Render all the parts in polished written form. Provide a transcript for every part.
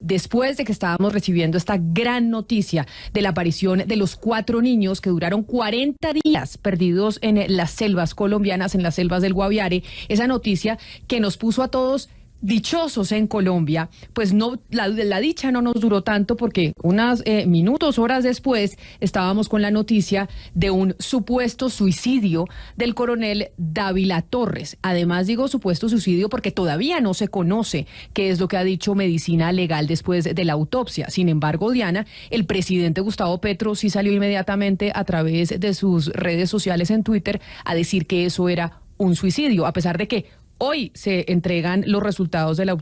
después de que estábamos recibiendo esta gran noticia de la aparición de los 4 niños que duraron 40 días perdidos en las selvas colombianas, en las selvas del Guaviare, esa noticia que nos puso a todos dichosos en Colombia, pues no, la dicha no nos duró tanto porque unos minutos, horas después, estábamos con la noticia de un supuesto suicidio del coronel Dávila Torres. Además digo supuesto suicidio porque todavía no se conoce qué es lo que ha dicho Medicina Legal después de la autopsia. Sin embargo, Diana, el presidente Gustavo Petro sí salió inmediatamente a través de sus redes sociales en Twitter a decir que eso era un suicidio, a pesar de que hoy se entregan los resultados de la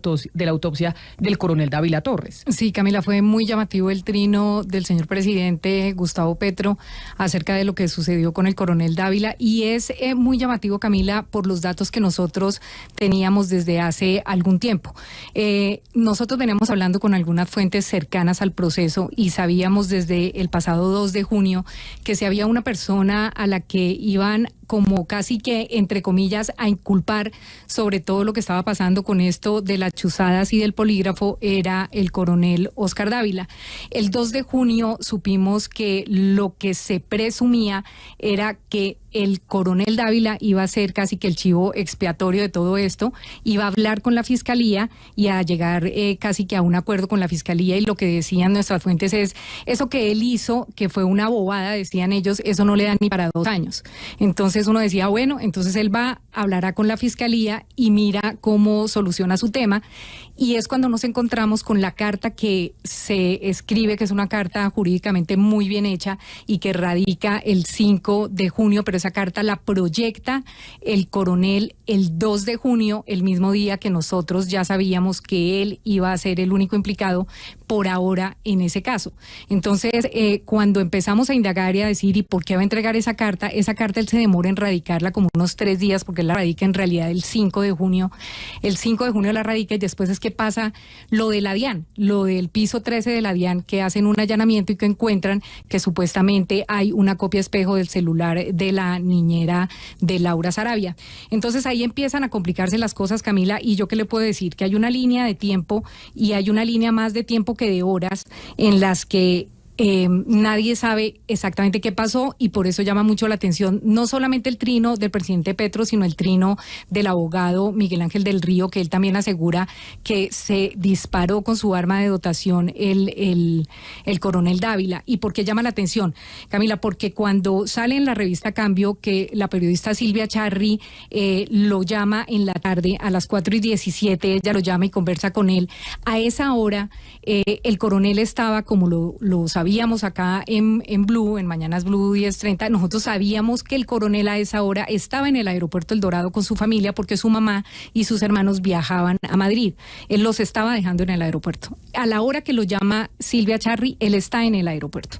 autopsia del coronel Dávila Torres. Sí, Camila, fue muy llamativo el trino del señor presidente Gustavo Petro acerca de lo que sucedió con el coronel Dávila, y es muy llamativo, Camila, por los datos que nosotros teníamos desde hace algún tiempo. Nosotros veníamos hablando con algunas fuentes cercanas al proceso y sabíamos desde el pasado 2 de junio que si había una persona a la que iban como casi que, entre comillas, a inculpar sobre todo lo que estaba pasando con esto de las chuzadas y del polígrafo, era el coronel Oscar Dávila. El 2 de junio supimos que lo que se presumía era que el coronel Dávila iba a ser casi que el chivo expiatorio de todo esto, iba a hablar con la fiscalía y a llegar casi que a un acuerdo con la fiscalía, y lo que decían nuestras fuentes es, eso que él hizo, que fue una bobada, decían ellos, eso no le da ni para 2 años. Entonces uno decía, bueno, entonces él hablará con la fiscalía y mira cómo soluciona su tema, y es cuando nos encontramos con la carta que se escribe, que es una carta jurídicamente muy bien hecha y que radica el 5 de junio, pero esa carta la proyecta el coronel el 2 de junio, el mismo día que nosotros ya sabíamos que él iba a ser el único implicado por ahora en ese caso. Entonces, cuando empezamos a indagar y a decir, ¿y por qué va a entregar esa carta? Esa carta él se demora en radicarla como unos 3 días, porque él la radica en realidad el 5 de junio. El 5 de junio la radica, y después es que pasa lo de la DIAN, lo del piso 13 de la DIAN, que hacen un allanamiento y que encuentran que supuestamente hay una copia espejo del celular de la niñera de Laura Sarabia. Entonces ahí empiezan a complicarse las cosas, Camila, y yo qué le puedo decir, que hay una línea de tiempo, y hay una línea más de tiempo que de horas, en las que nadie sabe exactamente qué pasó, y por eso llama mucho la atención no solamente el trino del presidente Petro, sino el trino del abogado Miguel Ángel del Río, que él también asegura que se disparó con su arma de dotación el coronel Dávila. ¿Y por qué llama la atención, Camila? Porque cuando sale en la revista Cambio que la periodista Silvia Charri lo llama en la tarde a las 4:17, ella lo llama y conversa con él, a esa hora el coronel estaba, como lo sabíamos acá en Blue, en Mañanas Blue 10:30, nosotros sabíamos que el coronel a esa hora estaba en el aeropuerto El Dorado con su familia, porque su mamá y sus hermanos viajaban a Madrid. Él los estaba dejando en el aeropuerto. A la hora que lo llama Silvia Charri, él está en el aeropuerto.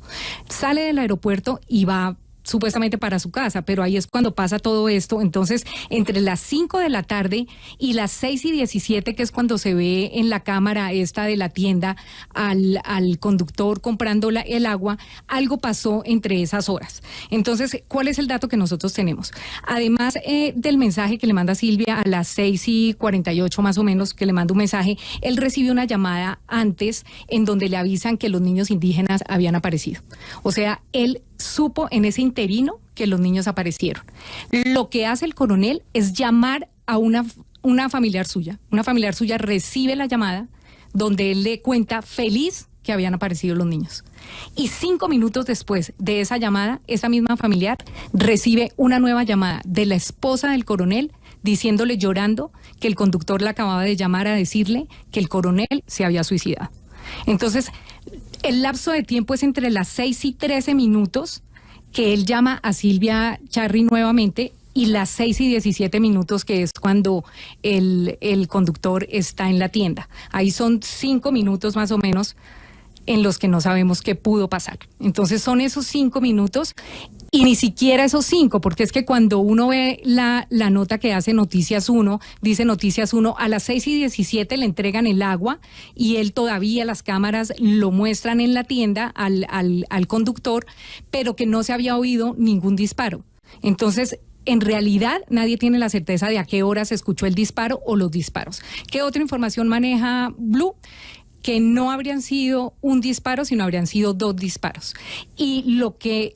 Sale del aeropuerto y va supuestamente para su casa, pero ahí es cuando pasa todo esto. Entonces, entre las 5 de la tarde y las 6:17, que es cuando se ve en la cámara esta de la tienda al conductor comprando el agua, algo pasó entre esas horas. Entonces, ¿cuál es el dato que nosotros tenemos? Además del mensaje que le manda Silvia a las 6:48 más o menos, que le manda un mensaje, él recibe una llamada antes en donde le avisan que los niños indígenas habían aparecido. O sea, él supo en ese interino que los niños aparecieron. Lo que hace el coronel es llamar a una familiar suya. Una familiar suya recibe la llamada donde él le cuenta feliz que habían aparecido los niños. Y 5 minutos después de esa llamada, esa misma familiar recibe una nueva llamada de la esposa del coronel diciéndole, llorando, que el conductor le acababa de llamar a decirle que el coronel se había suicidado. Entonces, el lapso de tiempo es entre las 6:13 que él llama a Silvia Charri nuevamente, y las 6:17, que es cuando el conductor está en la tienda. Ahí son 5 minutos más o menos en los que no sabemos qué pudo pasar. Entonces son esos 5 minutos, y ni siquiera esos 5, porque es que cuando uno ve la nota que hace Noticias 1, dice Noticias 1, a las 6:17 le entregan el agua, y él todavía, las cámaras lo muestran en la tienda al conductor, pero que no se había oído ningún disparo. Entonces, en realidad nadie tiene la certeza de a qué hora se escuchó el disparo o los disparos. ¿Qué otra información maneja Blue? que no habrían sido un disparo, sino habrían sido 2 disparos. Y lo que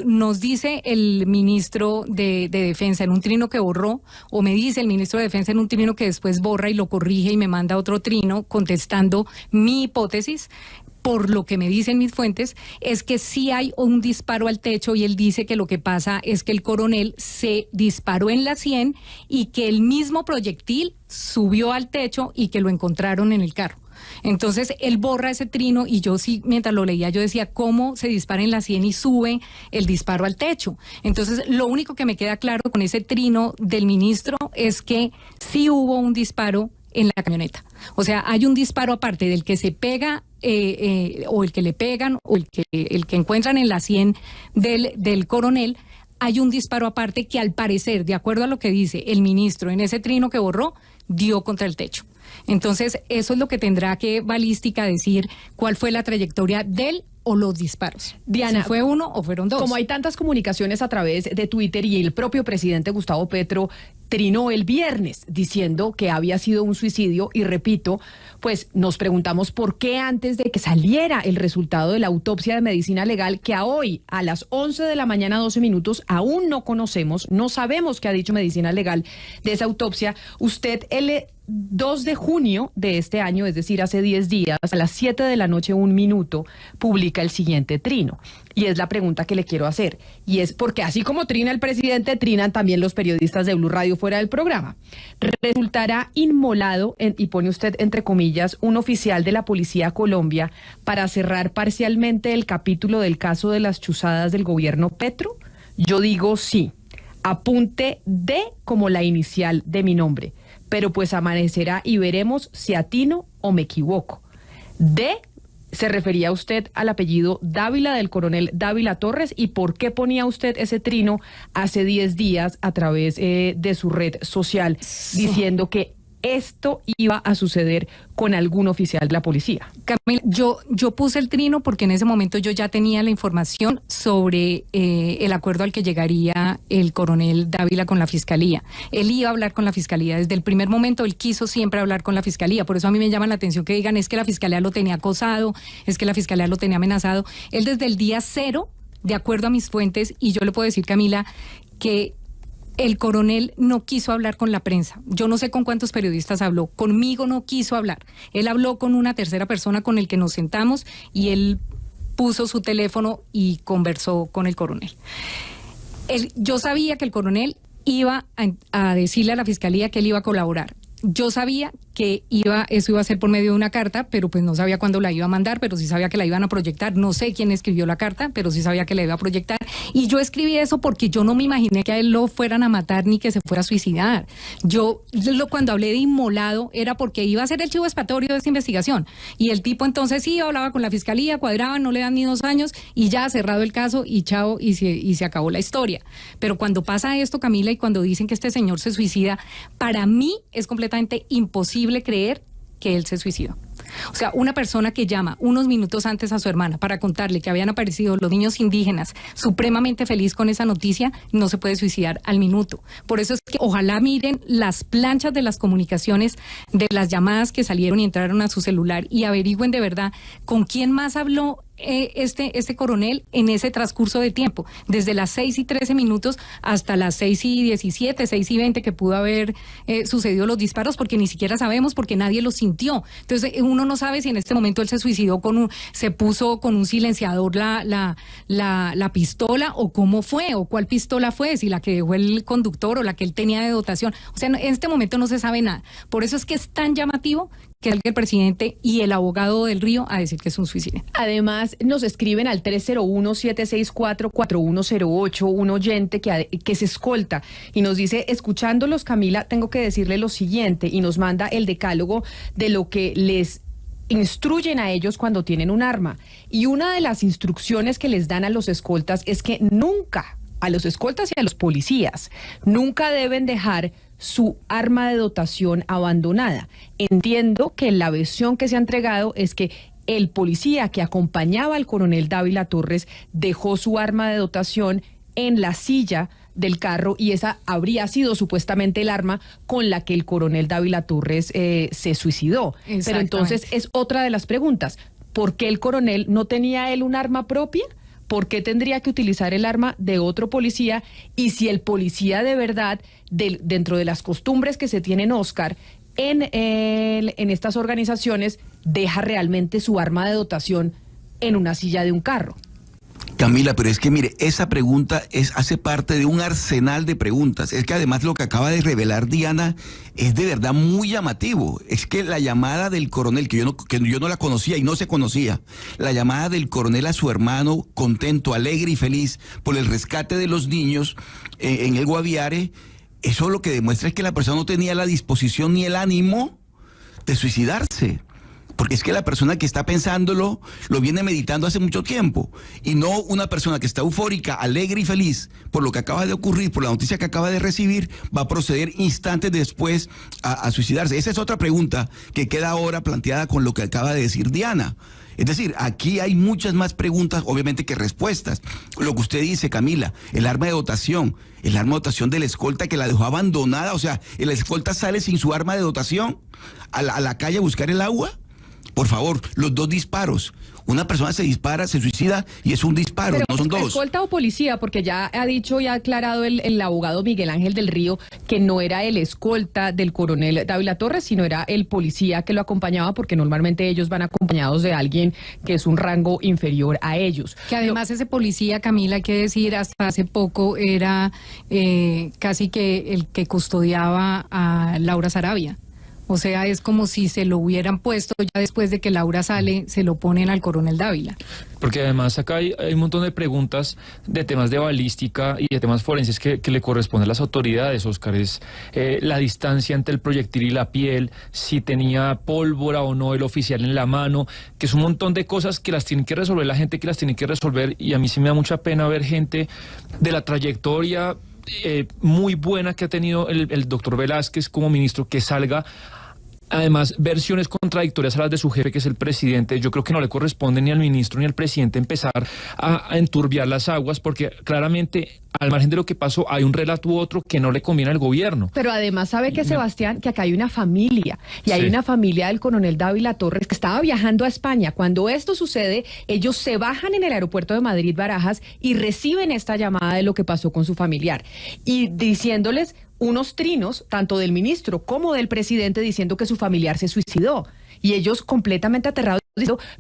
nos dice el ministro de Defensa en un trino que borró, o me dice el ministro de Defensa en un trino que después borra y lo corrige y me manda otro trino contestando mi hipótesis, por lo que me dicen mis fuentes, es que sí hay un disparo al techo, y él dice que lo que pasa es que el coronel se disparó en la sien y que el mismo proyectil subió al techo y que lo encontraron en el carro. Entonces él borra ese trino, y yo sí, mientras lo leía, yo decía, ¿cómo se dispara en la sien y sube el disparo al techo? Entonces lo único que me queda claro con ese trino del ministro es que sí hubo un disparo en la camioneta. O sea, hay un disparo aparte del que se pega o el que le pegan o el que encuentran en la sien del coronel. Hay un disparo aparte que, al parecer, de acuerdo a lo que dice el ministro en ese trino que borró, dio contra el techo. Entonces, eso es lo que tendrá que balística decir cuál fue la trayectoria del o los disparos. Diana, si fue uno o fueron 2. Como hay tantas comunicaciones a través de Twitter, y el propio presidente Gustavo Petro trinó el viernes diciendo que había sido un suicidio, y repito, pues nos preguntamos por qué antes de que saliera el resultado de la autopsia de medicina legal, que a hoy a las 11 de la mañana 12 minutos aún no conocemos, no sabemos qué ha dicho medicina legal de esa autopsia, usted el 2 de junio de este año, es decir, hace 10 días, a las 7 de la noche, 1 minuto, publica el siguiente trino. Y es la pregunta que le quiero hacer. Y es porque así como trina el presidente, trinan también los periodistas de Blue Radio fuera del programa. Resultará inmolado, y pone usted entre comillas, un oficial de la Policía Colombia para cerrar parcialmente el capítulo del caso de las chuzadas del gobierno Petro. Yo digo sí. Apunte D como la inicial de mi nombre. Pero pues amanecerá y veremos si atino o me equivoco. D, ¿se refería usted al apellido Dávila, del coronel Dávila Torres? ¿Y por qué ponía usted ese trino hace 10 días a través de su red social diciendo que esto iba a suceder con algún oficial de la policía? Camila, yo puse el trino porque en ese momento yo ya tenía la información sobre el acuerdo al que llegaría el coronel Dávila con la fiscalía. Él iba a hablar con la fiscalía. Desde el primer momento él quiso siempre hablar con la fiscalía. Por eso a mí me llama la atención que digan es que la fiscalía lo tenía acosado, es que la fiscalía lo tenía amenazado. Él desde el día 0, de acuerdo a mis fuentes, y yo le puedo decir, Camila, que el coronel no quiso hablar con la prensa. Yo no sé con cuántos periodistas habló. Conmigo no quiso hablar. Él habló con una tercera persona con el que nos sentamos, y él puso su teléfono y conversó con el coronel. Yo sabía que el coronel iba a decirle a la fiscalía que él iba a colaborar. Yo sabía que eso iba a ser por medio de una carta, pero pues no sabía cuándo la iba a mandar, pero sí sabía que la iban a proyectar. No sé quién escribió la carta, pero sí sabía que la iba a proyectar. Y yo escribí eso porque yo no me imaginé que a él lo fueran a matar ni que se fuera a suicidar. Cuando hablé de inmolado era porque iba a ser el chivo expiatorio de esta investigación. Y el tipo entonces sí hablaba con la fiscalía, cuadraba, no le dan ni 2 años y ya cerrado el caso y chao, y se acabó la historia. Pero cuando pasa esto, Camila, y cuando dicen que este señor se suicida, para mí es completamente imposible creer que él se suicidó. O sea, una persona que llama unos minutos antes a su hermana para contarle que habían aparecido los niños indígenas, supremamente feliz con esa noticia, no se puede suicidar al minuto. Por eso es que ojalá miren las planchas de las comunicaciones, de las llamadas que salieron y entraron a su celular, y averigüen de verdad con quién más habló este coronel en ese transcurso de tiempo, desde las 6:13 hasta las 6:17, 6:20 que pudo haber sucedido los disparos, porque ni siquiera sabemos, porque nadie los sintió. Entonces uno no sabe si en este momento él se suicidó se puso con un silenciador la pistola, o cómo fue, o cuál pistola fue, si la que dejó el conductor o la que él tenía de dotación. O sea, en este momento no se sabe nada. Por eso es que es tan llamativo que salga el presidente y el abogado del Río a decir que es un suicidio. Además, nos escriben al 301-764-4108 un oyente que se escolta y nos dice: escuchándolos, Camila, tengo que decirle lo siguiente, y nos manda el decálogo de lo que les instruyen a ellos cuando tienen un arma. Y una de las instrucciones que les dan a los escoltas es que nunca, a los escoltas y a los policías, nunca deben dejar su arma de dotación abandonada. Entiendo que la versión que se ha entregado es que el policía que acompañaba al coronel Dávila Torres dejó su arma de dotación en la silla del carro y esa habría sido supuestamente el arma con la que el coronel Dávila Torres se suicidó. Pero entonces es otra de las preguntas. ¿Por qué el coronel no tenía él un arma propia? ¿Por qué tendría que utilizar el arma de otro policía? Y si el policía de verdad, dentro de las costumbres que se tienen, Oscar, en estas organizaciones, deja realmente su arma de dotación en una silla de un carro. Camila, pero es que mire, esa pregunta hace parte de un arsenal de preguntas. Es que además lo que acaba de revelar Diana es de verdad muy llamativo. Es que la llamada del coronel, que yo no la conocía y no se conocía, la llamada del coronel a su hermano, contento, alegre y feliz por el rescate de los niños en el Guaviare, eso lo que demuestra es que la persona no tenía la disposición ni el ánimo de suicidarse. Porque es que la persona que está pensándolo lo viene meditando hace mucho tiempo, y no una persona que está eufórica, alegre y feliz por lo que acaba de ocurrir, por la noticia que acaba de recibir, va a proceder instantes después a suicidarse. Esa es otra pregunta que queda ahora planteada con lo que acaba de decir Diana. Es decir, aquí hay muchas más preguntas, obviamente, que respuestas. Lo que usted dice, Camila, el arma de dotación de la escolta que la dejó abandonada, o sea, el escolta sale sin su arma de dotación a la calle a buscar el agua. Por favor, los dos disparos. Una persona se dispara, se suicida y es un disparo, pero no son dos. ¿Escolta o policía? Porque ya ha dicho y ha aclarado el abogado Miguel Ángel del Río que no era el escolta del coronel Dávila Torres, sino era el policía que lo acompañaba, porque normalmente ellos van acompañados de alguien que es un rango inferior a ellos. Que además ese policía, Camila, hay que decir, hasta hace poco era casi que el que custodiaba a Laura Saravia. O sea, es como si se lo hubieran puesto ya después de que Laura sale, se lo ponen al coronel Dávila. Porque además acá hay un montón de preguntas de temas de balística y de temas forenses que le corresponden a las autoridades, Oscar. Es la distancia entre el proyectil y la piel, si tenía pólvora o no el oficial en la mano, que es un montón de cosas que las tienen que resolver la gente que las tiene que resolver, y a mí sí me da mucha pena ver gente de la trayectoria muy buena que ha tenido el doctor Velázquez como ministro, que salga además versiones contradictorias a las de su jefe, que es el presidente. Yo creo que no le corresponde ni al ministro ni al presidente empezar a enturbiar las aguas, porque claramente, al margen de lo que pasó, hay un relato u otro que no le conviene al gobierno. Pero además sabe que, Sebastián, que acá hay una familia, y hay una familia del coronel Dávila Torres que estaba viajando a España. Cuando esto sucede, ellos se bajan en el aeropuerto de Madrid-Barajas y reciben esta llamada de lo que pasó con su familiar, y diciéndoles unos trinos, tanto del ministro como del presidente, diciendo que su familiar se suicidó. Y ellos completamente aterrados,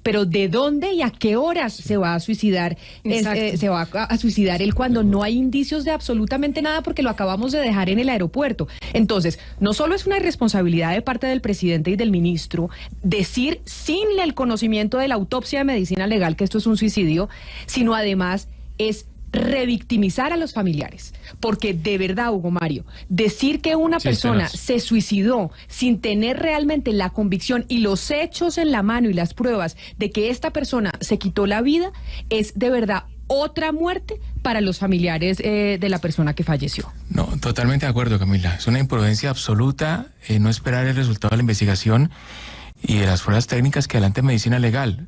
pero ¿de dónde y a qué horas se va a suicidar? Se va a suicidar él cuando no hay indicios de absolutamente nada, porque lo acabamos de dejar en el aeropuerto. Entonces, no solo es una irresponsabilidad de parte del presidente y del ministro decir sin el conocimiento de la autopsia de medicina legal que esto es un suicidio, sino además es revictimizar a los familiares, porque de verdad, Hugo Mario, decir que una persona se suicidó sin tener realmente la convicción y los hechos en la mano y las pruebas de que esta persona se quitó la vida, es de verdad otra muerte para los familiares de la persona que falleció. No, totalmente de acuerdo, Camila. Es una imprudencia absoluta no esperar el resultado de la investigación y de las pruebas técnicas que adelante medicina legal.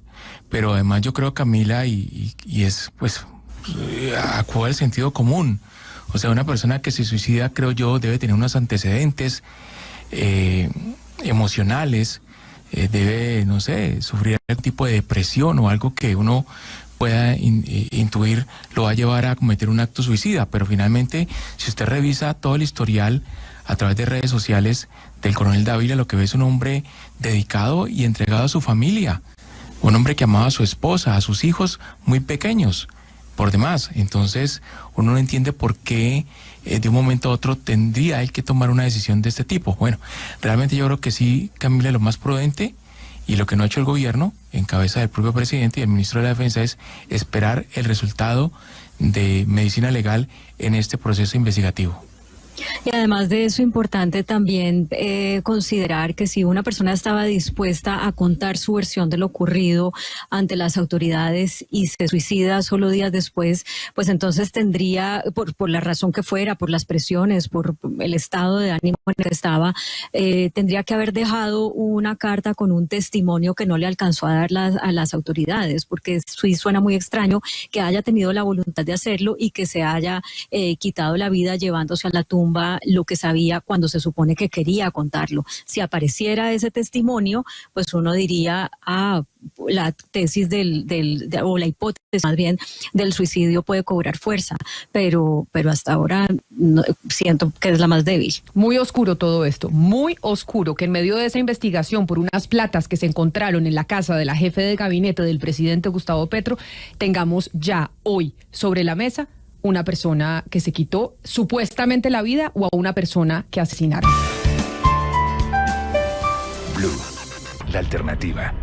Pero además yo creo, Camila, y es pues acude al sentido común. O sea, una persona que se suicida, creo yo, debe tener unos antecedentes emocionales, debe, no sé, sufrir algún tipo de depresión o algo que uno pueda intuir lo va a llevar a cometer un acto suicida. Pero finalmente, si usted revisa todo el historial a través de redes sociales del coronel Dávila, lo que ve es un hombre dedicado y entregado a su familia, un hombre que amaba a su esposa, a sus hijos muy pequeños, por demás. Entonces uno no entiende por qué de un momento a otro tendría él que tomar una decisión de este tipo. Bueno, realmente yo creo que sí, Camila, lo más prudente y lo que no ha hecho el gobierno, en cabeza del propio presidente y el ministro de la Defensa, es esperar el resultado de medicina legal en este proceso investigativo. Y además de eso, importante también considerar que si una persona estaba dispuesta a contar su versión de lo ocurrido ante las autoridades y se suicida solo días después, pues entonces tendría, por la razón que fuera, por las presiones, por el estado de ánimo en el que estaba, tendría que haber dejado una carta con un testimonio que no le alcanzó a dar a las autoridades, porque sí suena muy extraño que haya tenido la voluntad de hacerlo y que se haya quitado la vida llevándose a la tumba lo que sabía cuando se supone que quería contarlo. Si apareciera ese testimonio, pues uno diría, la tesis o la hipótesis más bien del suicidio puede cobrar fuerza, pero hasta ahora siento que es la más débil. Muy oscuro todo esto, muy oscuro, que en medio de esa investigación por unas platas que se encontraron en la casa de la jefe de gabinete del presidente Gustavo Petro, tengamos ya hoy sobre la mesa una persona que se quitó supuestamente la vida o a una persona que asesinaron. Blue, la alternativa.